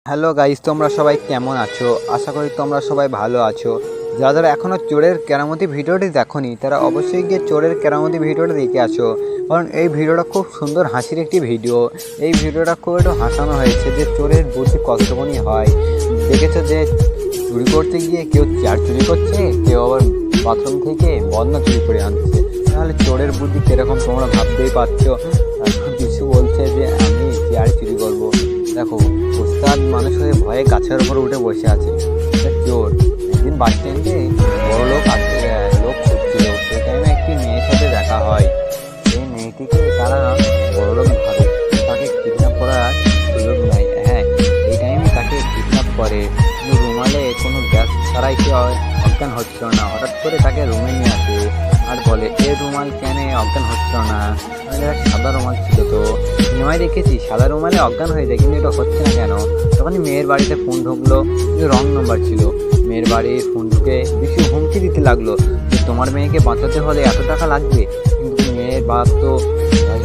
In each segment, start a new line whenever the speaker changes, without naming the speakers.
Hello guys, তোমরা সবাই কেমন আছো? আশা করি তোমরা সবাই ভালো আছো। যারা যারা এখনও চোরের কেরামতি ভিডিওটি দেখোনি তারা অবশ্যই গিয়ে চোরের কেরামতি ভিডিওটা দেখে আসো, কারণ এই ভিডিওটা খুব সুন্দর হাসির একটি ভিডিও। এই ভিডিওটা খুব একটু হাসানো হয়েছে যে চোরের বুদ্ধি কতক্ষণই হয়। দেখেছো যে চুরি করতে গিয়ে কেউ চেয়ার চুরি করছে, কেউ আবার বাথরুম থেকে বদনা চুরি করে আনছে। তাহলে চোরের বুদ্ধি কীরকম তোমরা ভাবতেই পারছো। কিছু বলছে যে আমি চেয়ার চুরি করবো। দেখো, উস্তাদ মানুষ হয়ে ভয়ে গাছের উপর উঠে বসে আছে। চোর একদিন বাস স্ট্যান্ডে বড় লোক খুঁজছিল। সেই টাইমে একটি মেয়ের সাথে দেখা হয়। সেই মেয়েটিকে তারা বড় লোক ভাবে, তাকে কিডন্যাপ করার সুযোগ নেয়। হ্যাঁ, এই টাইমে তাকে কিডন্যাপ করে, কিন্তু রুমালে কোনো গ্যাস ছাড়াই সে অজ্ঞান হচ্ছিল না। হঠাৎ করে তাকে রুমে নিয়ে আসে আর বলে, এ রুমাল কেন অজ্ঞান হচ্ছিল না? সাদা রুমাল ছিল তো, সিনেমায় দেখেছি সাদা রুমালে অজ্ঞান হয়ে যায়, কিন্তু এটা হচ্ছে না কেন? তখনই মেয়ের বাড়িতে ফোন ঢুকলো, কিন্তু রং নম্বর ছিল। মেয়ের বাড়ির ফোন ঢুকে বেশি হুমকি দিতে লাগলো যে তোমার মেয়েকে বাঁচাতে হলে এত টাকা লাগবে। কিন্তু মেয়ের বাপ তো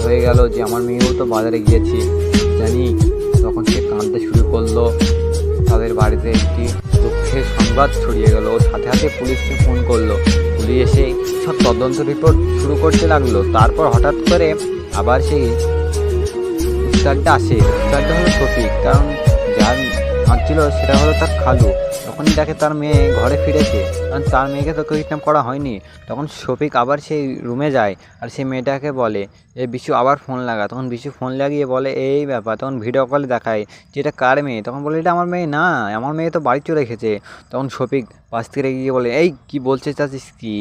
হয়ে গেল যে আমার মেয়েও তো বাজারে গিয়েছি জানি। তখন সে কাঁদতে শুরু করলো। তাদের বাড়িতে একটি দুঃখের সংবাদ ছড়িয়ে গেল। সাথে সাথে পুলিশকে ফোন করলো। পুলিশ এসে সব তদন্ত রিপোর্ট শুরু করতে লাগলো। তারপর হঠাৎ করে আবার সেই উস্তাদটা আসে। উস্তাদটা হলো শফিক, কারণ যার কাঁদছিল সেটা হলো তার খালু। তখনই দেখে তার মেয়ে ঘরে ফিরেছে, কারণ তার মেয়েকে তো কিডন্যাপ করা হয়নি। তখন শফিক আবার সেই রুমে যায় আর সেই মেয়েটাকে বলে, এ বিশু আবার ফোন লাগা। তখন বিশু ফোন লাগিয়ে বলে এই ব্যাপার। তখন ভিডিও কলে দেখায় যে এটা কার মেয়ে। তখন বলে এটা আমার মেয়ে না, আমার মেয়ে তো বাড়ি চলে এসেছে। তখন শফিক পাশ থেকে গিয়ে বলে, এই কি বলতে চাচ্ছিস কি?